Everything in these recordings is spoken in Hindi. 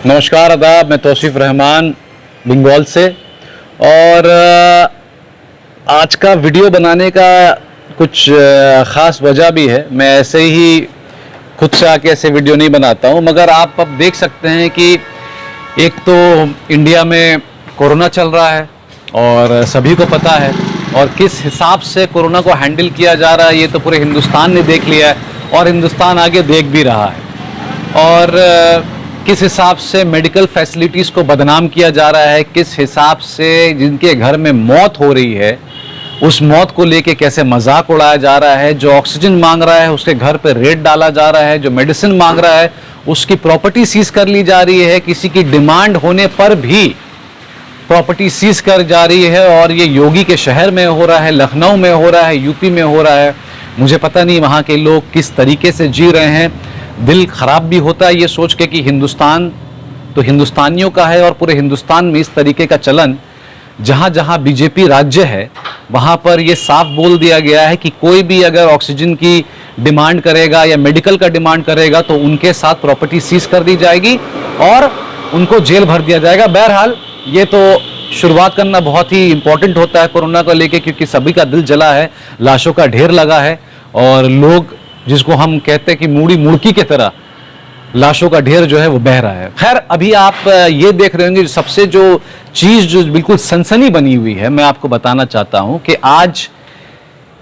नमस्कार, आदाब। मैं तौसीफ रहमान बंगाल से। और आज का वीडियो बनाने का कुछ ख़ास वजह भी है। मैं ऐसे ही खुद से आके ऐसे वीडियो नहीं बनाता हूँ, मगर आप अब देख सकते हैं कि एक तो इंडिया में कोरोना चल रहा है और सभी को पता है, और किस हिसाब से कोरोना को हैंडल किया जा रहा है ये तो पूरे हिंदुस्तान ने देख लिया है और हिंदुस्तान आगे देख भी रहा है। और किस हिसाब से मेडिकल फैसिलिटीज़ को बदनाम किया जा रहा है, किस हिसाब से जिनके घर में मौत हो रही है उस मौत को लेके कैसे मजाक उड़ाया जा रहा है। जो ऑक्सीजन मांग रहा है उसके घर पे रेड डाला जा रहा है, जो मेडिसिन मांग रहा है उसकी प्रॉपर्टी सीज कर ली जा रही है, किसी की डिमांड होने पर भी प्रॉपर्टी सीज कर जा रही है। और ये योगी के शहर में हो रहा है, लखनऊ में हो रहा है, यूपी में हो रहा है। मुझे पता नहीं वहाँ के लोग किस तरीके से जी रहे हैं। दिल खराब भी होता है ये सोच के कि हिंदुस्तान तो हिंदुस्तानियों का है और पूरे हिंदुस्तान में इस तरीके का चलन, जहाँ जहाँ बीजेपी राज्य है वहाँ पर ये साफ बोल दिया गया है कि कोई भी अगर ऑक्सीजन की डिमांड करेगा या मेडिकल का डिमांड करेगा तो उनके साथ प्रॉपर्टी सीज कर दी जाएगी और उनको जेल भर दिया जाएगा। बहरहाल ये तो शुरुआत करना बहुत ही इंपॉर्टेंट होता है कोरोना को लेके, क्योंकि सभी का दिल जला है, लाशों का ढेर लगा है और लोग जिसको हम कहते हैं कि मूड़ी मुड़की की तरह लाशों का ढेर जो है वो बह रहा है। खैर, अभी आप ये देख रहे होंगे सबसे जो चीज़ जो बिल्कुल सनसनी बनी हुई है, मैं आपको बताना चाहता हूं कि आज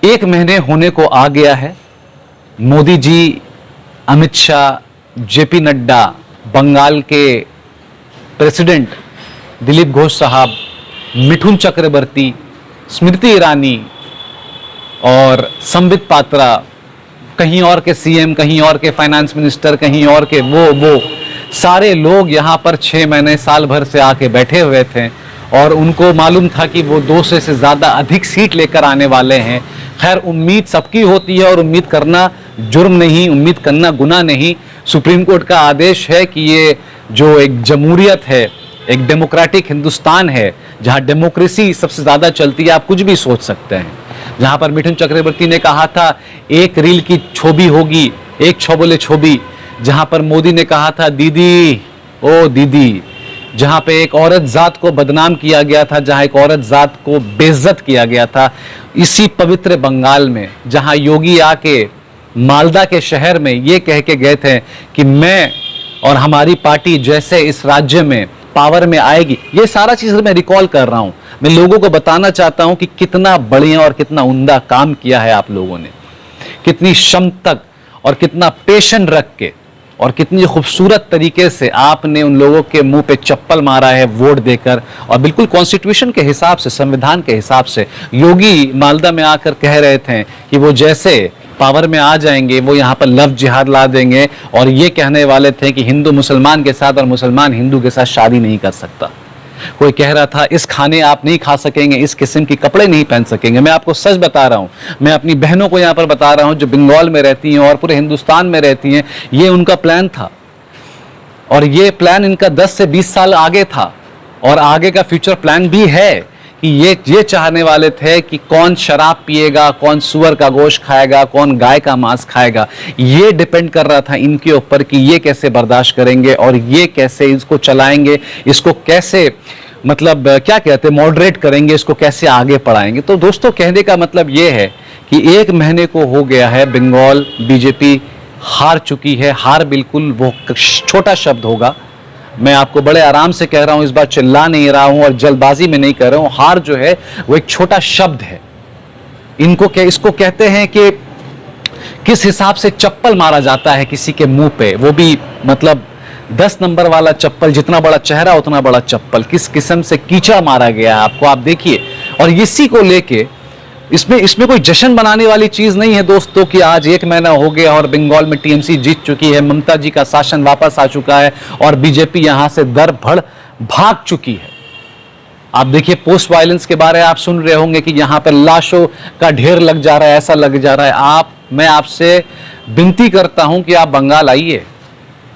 1 महीने होने को आ गया है। मोदी जी, अमित शाह, जेपी नड्डा, बंगाल के प्रेसिडेंट दिलीप घोष साहब, मिठुन चक्रवर्ती, स्मृति ईरानी और संबित पात्रा, कहीं और के सीएम, कहीं और के फाइनेंस मिनिस्टर, कहीं और के वो सारे लोग यहाँ पर 6 महीने साल भर से आके बैठे हुए थे और उनको मालूम था कि वो 200 से ज़्यादा अधिक सीट लेकर आने वाले हैं। खैर, उम्मीद सबकी होती है और उम्मीद करना जुर्म नहीं, उम्मीद करना गुनाह नहीं। सुप्रीम कोर्ट का आदेश है कि ये जो एक जमहूरियत है, एक डेमोक्रेटिक हिंदुस्तान है जहाँ डेमोक्रेसी सबसे ज़्यादा चलती है, आप कुछ भी सोच सकते हैं। जहाँ पर मिठुन चक्रवर्ती ने कहा था एक रील की छोबी होगी, एक छोबोले छोबी। जहाँ पर मोदी ने कहा था दीदी ओ दीदी। जहाँ पे एक औरत जात को बदनाम किया गया था, जहाँ एक औरत जात को बेइज्जत किया गया था, इसी पवित्र बंगाल में जहाँ योगी आके मालदा के शहर में ये कह के गए थे कि मैं और हमारी पार्टी जैसे इस राज्य में पावर में आएगी। ये सारा चीज़ मैं रिकॉल कर रहा हूँ, मैं लोगों को बताना चाहता हूँ कि कितना बढ़िया और कितना उम्दा काम किया है आप लोगों ने, कितनी क्षमता और कितना पेशेंस रख के और कितनी खूबसूरत तरीके से आपने उन लोगों के मुंह पे चप्पल मारा है वोट देकर। और बिल्कुल कॉन्स्टिट्यूशन के हिसाब से, संविधान के हिसाब से योगी मालदा में आकर कह रहे थे कि वो जैसे पावर में आ जाएंगे वो यहाँ पर लव जिहाद ला देंगे और ये कहने वाले थे कि हिंदू मुसलमान के साथ और मुसलमान हिंदू के साथ शादी नहीं कर सकता। कोई कह रहा था इस खाने आप नहीं खा सकेंगे, इस किस्म के कपड़े नहीं पहन सकेंगे। मैं आपको सच बता रहा हूँ, मैं अपनी बहनों को यहाँ पर बता रहा हूँ जो बंगाल में रहती हैं और पूरे हिंदुस्तान में रहती हैं, ये उनका प्लान था और ये प्लान इनका 10 से 20 साल आगे था और आगे का फ्यूचर प्लान भी है कि ये चाहने वाले थे कि कौन शराब पिएगा, कौन सुअर का गोश्त खाएगा, कौन गाय का मांस खाएगा। ये डिपेंड कर रहा था इनके ऊपर कि ये कैसे बर्दाश्त करेंगे और ये कैसे इसको चलाएंगे, इसको कैसे मतलब क्या कहते हैं मॉडरेट करेंगे, इसको कैसे आगे बढ़ाएंगे। तो दोस्तों, कहने का मतलब ये है कि 1 महीने को हो गया है, बंगाल बीजेपी हार चुकी है। हार बिल्कुल वो छोटा शब्द होगा, मैं आपको बड़े आराम से कह रहा हूं, इस बार चिल्ला नहीं रहा हूं और जल्दबाजी में नहीं कह रहा हूं। हार जो है वो एक छोटा शब्द है। इसको कहते हैं कि किस हिसाब से चप्पल मारा जाता है किसी के मुंह पे, वो भी मतलब 10 नंबर वाला चप्पल, जितना बड़ा चेहरा उतना बड़ा चप्पल, किस किस्म से कीचड़ मारा गया है आपको, आप देखिए। और इसी को लेके इसमें कोई जश्न बनाने वाली चीज नहीं है दोस्तों कि आज 1 महीना हो गया और बंगाल में टीएमसी जीत चुकी है, ममता जी का शासन वापस आ चुका है और बीजेपी यहां से दर भड़ भाग चुकी है। आप देखिए, पोस्ट वायलेंस के बारे में आप सुन रहे होंगे कि यहां पर लाशों का ढेर लग जा रहा है, ऐसा लग जा रहा है। मैं आपसे विनती करता हूं कि आप बंगाल आइए,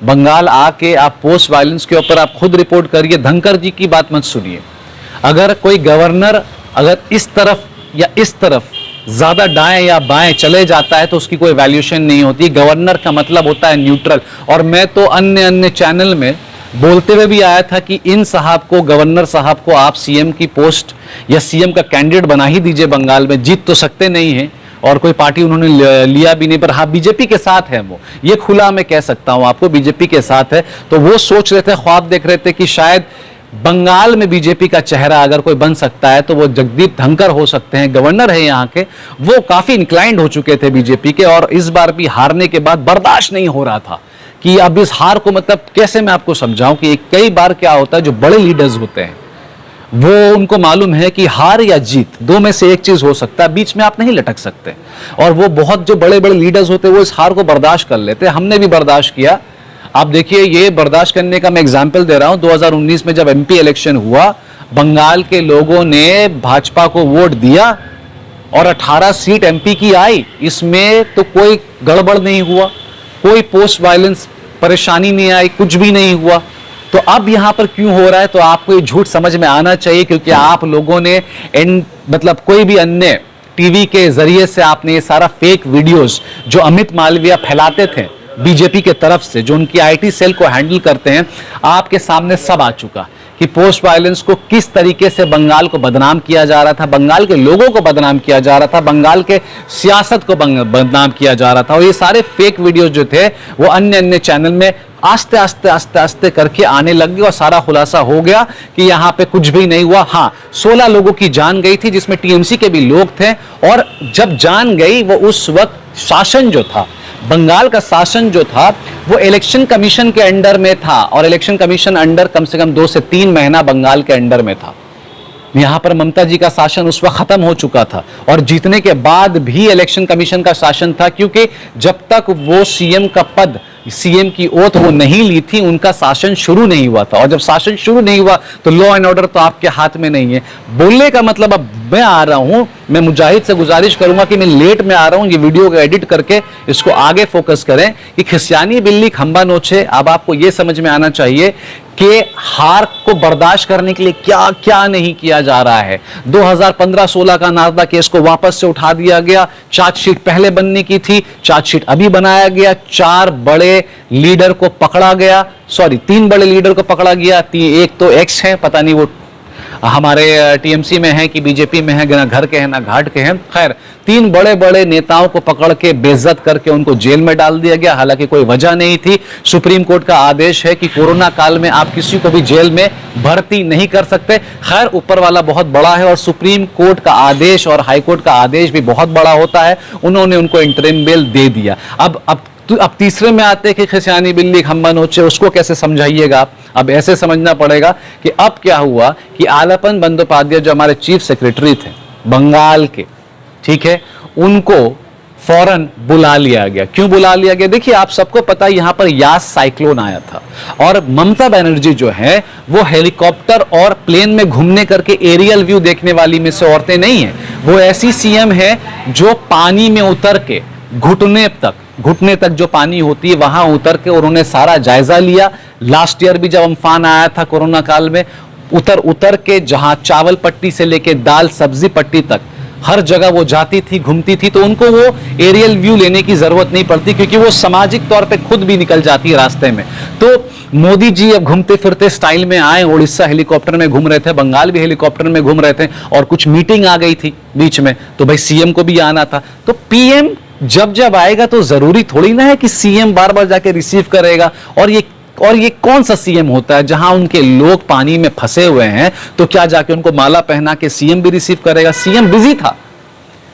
बंगाल आके आप पोस्ट वायलेंस के ऊपर आप खुद रिपोर्ट करिए। धनखड़ जी की बात मत सुनिए। अगर कोई गवर्नर अगर इस तरफ या इस तरफ ज्यादा दाएं या बाएं चले जाता है तो उसकी कोई वैल्यूएशन नहीं होती। गवर्नर का मतलब होता है न्यूट्रल। और मैं तो अन्य चैनल में बोलते हुए भी आया था कि इन साहब को, गवर्नर साहब को आप सीएम की पोस्ट या सीएम का कैंडिडेट बना ही दीजिए, बंगाल में जीत तो सकते नहीं हैं, और कोई पार्टी उन्होंने लिया भी नहीं, पर हाँ बीजेपी के साथ है वो, ये खुला मैं कह सकता हूं आपको, बीजेपी के साथ है। तो वो सोच रहे थे, ख्वाब देख रहे थे कि शायद बंगाल में बीजेपी का चेहरा अगर कोई बन सकता है तो वो जगदीप धनखड़ हो सकते हैं, गवर्नर है यहाँ के, वो काफी इंक्लाइंड हो चुके थे बीजेपी के, और इस बार भी हारने के बाद बर्दाश्त नहीं हो रहा था कि अब इस हार को, मतलब कैसे मैं आपको समझाऊं कि कई बार क्या होता है, जो बड़े लीडर्स होते हैं वो, उनको मालूम है कि हार या जीत दो में से एक चीज हो सकता है, बीच में आप नहीं लटक सकते, और वो बहुत जो बड़े बड़े लीडर्स होते हैं वो इस हार को बर्दाश्त कर लेते हैं। हमने भी बर्दाश्त किया। आप देखिए, ये बर्दाश्त करने का मैं एग्जाम्पल दे रहा हूं, 2019 में जब एमपी इलेक्शन हुआ, बंगाल के लोगों ने भाजपा को वोट दिया और 18 सीट एमपी की आई, इसमें तो कोई गड़बड़ नहीं हुआ, कोई पोस्ट वायलेंस परेशानी नहीं आई, कुछ भी नहीं हुआ। तो अब यहां पर क्यों हो रहा है, तो आपको ये झूठ समझ में आना चाहिए, क्योंकि आप लोगों ने मतलब कोई भी अन्य टीवी के जरिए से आपने ये सारा फेक वीडियोस जो अमित मालविया फैलाते थे बीजेपी के तरफ से, जो उनकी आईटी सेल को हैंडल करते हैं, आपके सामने सब आ चुका कि पोस्ट वायलेंस को किस तरीके से बंगाल को बदनाम किया जा रहा था, बंगाल के लोगों को बदनाम किया जा रहा था, बंगाल के सियासत को बदनाम किया जा रहा था। और ये सारे फेक वीडियो जो थे वो अन्य अन्य चैनल में आस्ते आस्ते आस्ते आस्ते करके आने लग गए, और सारा खुलासा हो गया कि यहाँ पे कुछ भी नहीं हुआ। हाँ, 16 लोगों की जान गई थी, जिसमें टीएमसी के भी लोग थे, और जब जान गई वो उस वक्त शासन जो था, बंगाल का शासन जो था, वो इलेक्शन कमीशन के अंडर में था, और इलेक्शन कमीशन अंडर कम से कम 2 से 3 महीना बंगाल के अंडर में था। यहां पर ममता जी का शासन उस वक्त खत्म हो चुका था, और जीतने के बाद भी इलेक्शन कमीशन का शासन था, क्योंकि जब तक वो सीएम का पद, सीएम की ओथ वो नहीं ली थी, उनका शासन शुरू नहीं हुआ था। और जब शासन शुरू नहीं हुआ तो लॉ एंड ऑर्डर तो आपके हाथ में नहीं है। बोलने का मतलब, अब मैं आ रहा हूं, मैं मुजाहिद से गुजारिश करूंगा कि मैं लेट में आ रहा हूं, ये वीडियो को एडिट करके इसको आगे फोकस करें कि खिसियानी बिल्ली खंबा नोचे। अब आपको यह समझ में आना चाहिए कि हार को बर्दाश्त करने के लिए क्या क्या नहीं किया जा रहा है। 2015-16 का नारदा केस को वापस से उठा दिया गया, चार्जशीट पहले बनने की थी, चार्जशीट अभी बनाया गया, 4 बड़े लीडर को पकड़ा गया, 3 बड़े लीडर को पकड़ा गया, एक तो एक्स है, पता नहीं वो हमारे टीएमसी में है कि बीजेपी में है, ना घर के हैं ना घाट के हैं। खैर, 3 बड़े बड़े नेताओं को पकड़ के बेइज्जत करके उनको जेल में डाल दिया गया, हालांकि कोई वजह नहीं थी। सुप्रीम कोर्ट का आदेश है कि कोरोना काल में आप किसी को भी जेल में भर्ती नहीं कर सकते। खैर, ऊपर वाला बहुत बड़ा है, और सुप्रीम कोर्ट का आदेश और हाई कोर्ट का आदेश भी बहुत बड़ा होता है, उन्होंने उनको इंटरिम बेल दे दिया। अब तीसरे में आते हैं कि खिसियानी बिल्ली खंबा नोचे, उसको कैसे समझाइएगा आप? अब ऐसे समझना पड़ेगा कि अब क्या हुआ कि आलपन बंदोपाध्याय जो हमारे चीफ सेक्रेटरी थे बंगाल के, ठीक है, उनको फौरन बुला लिया गया। क्यों बुला लिया गया? देखिए, आप सबको पता है यहां पर यास साइक्लोन आया था, और ममता बनर्जी जो है वो हेलीकॉप्टर और प्लेन में घूमने करके एरियल व्यू देखने वाली में से औरतें नहीं है। वो ऐसी सीएम है जो पानी में उतर के घुटने तक जो पानी होती है वहां उतर के उन्होंने सारा जायजा लिया। लास्ट ईयर भी जब अम्फान आया था कोरोना काल में, उतर के जहां चावल पट्टी से लेके दाल सब्जी पट्टी तक हर जगह वो जाती थी, घूमती थी, तो उनको वो एरियल व्यू लेने की जरूरत नहीं पड़ती, क्योंकि वो सामाजिक तौर पे खुद भी निकल जाती है रास्ते में। तो मोदी जी अब घूमते फिरते स्टाइल में आए, उड़ीसा हेलीकॉप्टर में घूम रहे थे, बंगाल भी हेलीकॉप्टर में घूम रहे थे, और कुछ मीटिंग आ गई थी बीच में, तो भाई सीएम को भी आना था। तो पीएम जब आएगा तो जरूरी थोड़ी ना है कि सीएम बार बार जाके रिसीव करेगा। और ये कौन सा सीएम होता है जहां उनके लोग पानी में फंसे हुए हैं, तो क्या जाके उनको माला पहना के सीएम भी रिसीव करेगा? सीएम बिजी था,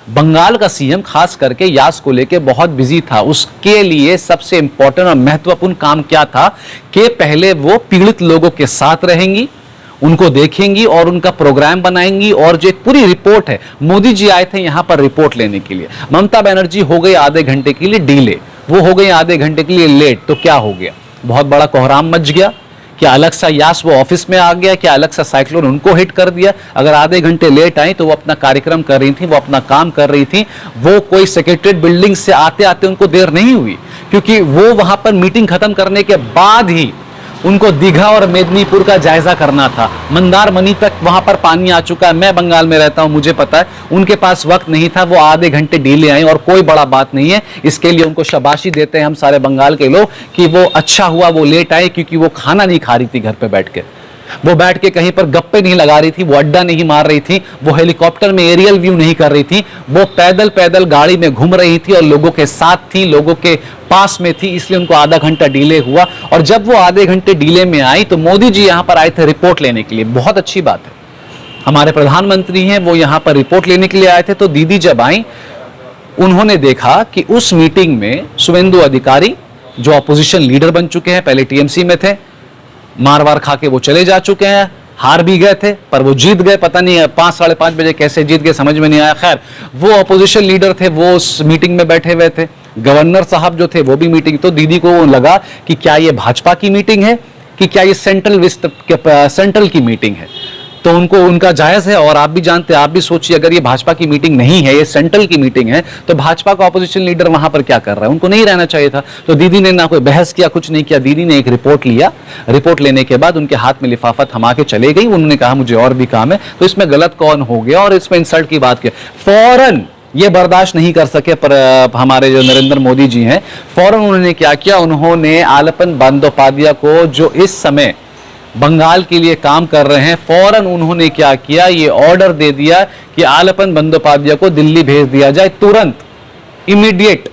बंगाल का सीएम खास करके यास को लेके बहुत बिजी था। उसके लिए सबसे इंपॉर्टेंट और महत्वपूर्ण काम क्या था कि पहले वो पीड़ित लोगों के साथ रहेंगी, उनको देखेंगी और उनका प्रोग्राम बनाएंगी। और जो एक पूरी रिपोर्ट है, मोदी जी आए थे यहां पर रिपोर्ट लेने के लिए, ममता बनर्जी हो गई आधे घंटे के लिए डिले, वो हो गई आधे घंटे के लिए लेट, तो क्या हो गया? बहुत बड़ा कोहराम मच गया। क्या अलग सा यास वो ऑफिस में आ गया? क्या अलग सा साइक्लोन उनको हिट कर दिया? अगर आधे घंटे लेट आई तो वो अपना कार्यक्रम कर रही थी, वो अपना काम कर रही थी, वो कोई सेक्रेटरीट बिल्डिंग से आते आते उनको देर नहीं हुई, क्योंकि वो वहां पर मीटिंग खत्म करने के बाद ही उनको दीघा और मेदिनीपुर का जायजा करना था। मंदारमनी तक वहां पर पानी आ चुका है। मैं बंगाल में रहता हूं, मुझे पता है। उनके पास वक्त नहीं था, वो आधे घंटे डिले आए और कोई बड़ा बात नहीं है। इसके लिए उनको शाबाशी देते हैं हम सारे बंगाल के लोग कि वो अच्छा हुआ वो लेट आए, क्योंकि वो खाना नहीं खा रही थी घर पे बैठ के। वो बैठ के कहीं पर गप्पे नहीं लगा रही थी, वो अड्डा नहीं मार रही थी, वो हेलीकॉप्टर में एरियल व्यू नहीं कर रही थी, वो पैदल पैदल गाड़ी में घूम रही थी और लोगों के साथ थी, लोगों के पास में थी। इसलिए उनको आधा घंटा डिले हुआ। और जब वो आधे घंटे डिले में आई तो मोदी जी यहां पर आए थे रिपोर्ट लेने के लिए। बहुत अच्छी बात है, हमारे प्रधानमंत्री हैं, वो यहां पर रिपोर्ट लेने के लिए आए थे। तो दीदी जब आई, उन्होंने देखा कि उस मीटिंग में शुभेंदु अधिकारी, जो अपोजिशन लीडर बन चुके हैं, पहले टीएमसी में थे, मार वार खा के वो चले जा चुके हैं, हार भी गए थे पर वो जीत गए। पता नहीं 5 साढ़े 5 बजे कैसे जीत गए, समझ में नहीं आया। खैर, वो अपोजिशन लीडर थे, वो उस मीटिंग में बैठे हुए थे। गवर्नर साहब जो थे वो भी मीटिंग। तो दीदी को लगा कि क्या ये भाजपा की मीटिंग है कि क्या ये सेंट्रल की मीटिंग है। तो उनको उनका जायज है। और आप भी जानते हैं, आप भी सोचिए, अगर ये भाजपा की मीटिंग नहीं है, ये सेंट्रल की मीटिंग है, तो भाजपा का ऑपोजिशन लीडर वहां पर क्या कर रहा है? उनको नहीं रहना चाहिए था। तो दीदी ने ना कोई बहस किया, कुछ नहीं किया। दीदी ने एक रिपोर्ट लिया। रिपोर्ट लेने के बाद उनके हाथ में लिफाफा थमा के चले गई। उन्होंने कहा मुझे और भी काम है। तो इसमें गलत कौन हो गया और इसमें इंसल्ट की बात किया। फौरन ये बर्दाश्त नहीं कर सके पर हमारे जो नरेंद्र मोदी जी हैं, फौरन उन्होंने क्या किया, उन्होंने आलपन बंदोपाध्याय को, जो इस समय बंगाल के लिए काम कर रहे हैं, फौरन उन्होंने क्या किया, ये ऑर्डर दे दिया कि आलपन बंदोपाध्याय को दिल्ली भेज दिया जाए तुरंत, इमीडिएट।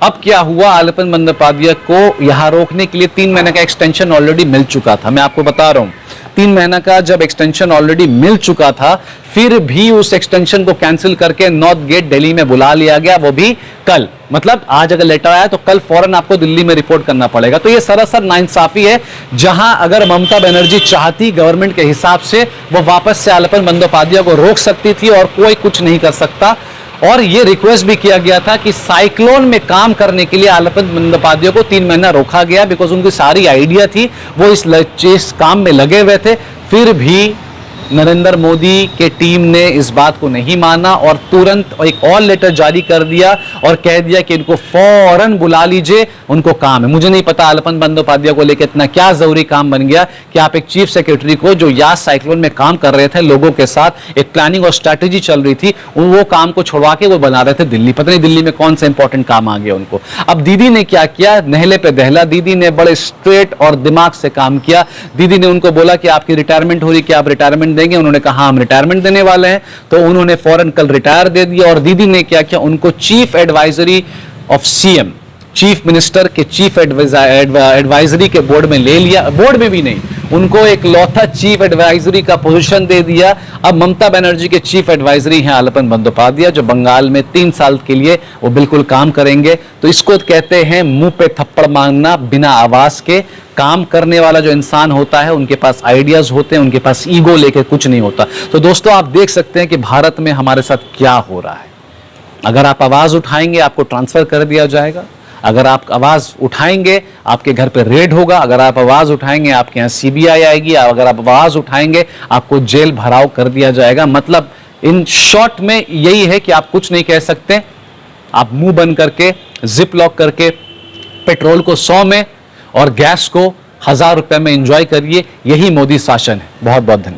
अब क्या हुआ, आलपन बंदोपाध्याय को यहां रोकने के लिए 3 महीने का एक्सटेंशन ऑलरेडी मिल चुका था। मैं आपको बता रहा हूं, 3 महीना का जब एक्सटेंशन ऑलरेडी मिल चुका था, फिर भी उस एक्सटेंशन को कैंसिल करके नॉर्थ गेट दिल्ली में बुला लिया गया, वो भी कल। मतलब आज अगर लेटर आया तो कल फौरन आपको दिल्ली में रिपोर्ट करना पड़ेगा। तो ये सरासर नाइंसाफी है। जहां अगर ममता बनर्जी चाहती गवर्नमेंट के हिसाब से, वो वापस से आलपन बंदोपाध्याय को रोक सकती थी और कोई कुछ नहीं कर सकता। और ये रिक्वेस्ट भी किया गया था कि साइक्लोन में काम करने के लिए आलपन बंदोपाध्याय को 3 महीना रोका गया, बिकॉज उनकी सारी आइडिया थी, वो इस काम में लगे हुए थे। फिर भी नरेंद्र मोदी के टीम ने इस बात को नहीं माना और तुरंत एक और लेटर जारी कर दिया और कह दिया कि इनको फौरन बुला लीजिए, उनको काम है। मुझे नहीं पता आलपन बंदोपाध्याय को लेकर इतना क्या जरूरी काम बन गया कि आप एक चीफ सेक्रेटरी को, जो यास साइक्लोन में काम कर रहे थे, लोगों के साथ एक प्लानिंग और स्ट्रैटेजी चल रही थी, वो काम को छुड़वा के वो बना रहे थे दिल्ली। पता नहीं दिल्ली में कौन सा इंपॉर्टेंट काम आ गया उनको। अब दीदी ने क्या किया, नहले पे दहला। दीदी ने बड़े स्ट्रेट और दिमाग से काम किया। दीदी ने उनको बोला कि आपकी रिटायरमेंट हो रही, कि आप रिटायरमेंट देंगे? उन्होंने कहा हम रिटायरमेंट देने वाले हैं। तो उन्होंने फौरन कल रिटायर दे दिया। और दीदी ने क्या किया, उनको chief advisory of CM, chief minister के चीफ एडवाइजरी के बोर्ड में ले लिया। बोर्ड में भी नहीं, उनको एक लौथा चीफ एडवाइजरी का पोजीशन दे दिया। अब ममता बनर्जी के चीफ एडवाइजरी हैं आलपन बंदोपाध्याय, जो बंगाल में 3 साल के लिए वो बिल्कुल काम करेंगे। तो इसको कहते हैं मुंह पे थप्पड़ मारना बिना आवाज के। काम करने वाला जो इंसान होता है, उनके पास आइडियाज होते हैं, उनके पास ईगो लेके कुछ नहीं होता। तो दोस्तों, आप देख सकते हैं कि भारत में हमारे साथ क्या हो रहा है। अगर आप आवाज उठाएंगे, आपको ट्रांसफर कर दिया जाएगा। अगर आप आवाज उठाएंगे, आपके घर पे रेड होगा। अगर आप आवाज उठाएंगे, आपके यहाँ सीबीआई आएगी। अगर आप आवाज उठाएंगे, आपको जेल भराव कर दिया जाएगा। मतलब इन शॉर्ट में यही है कि आप कुछ नहीं कह सकते। आप मुंह बंद करके, जिप लॉक करके, पेट्रोल को 100 में और गैस को 1000 रुपए में एंजॉय करिए। यही मोदी शासन है। बहुत बहुत धन्यवाद।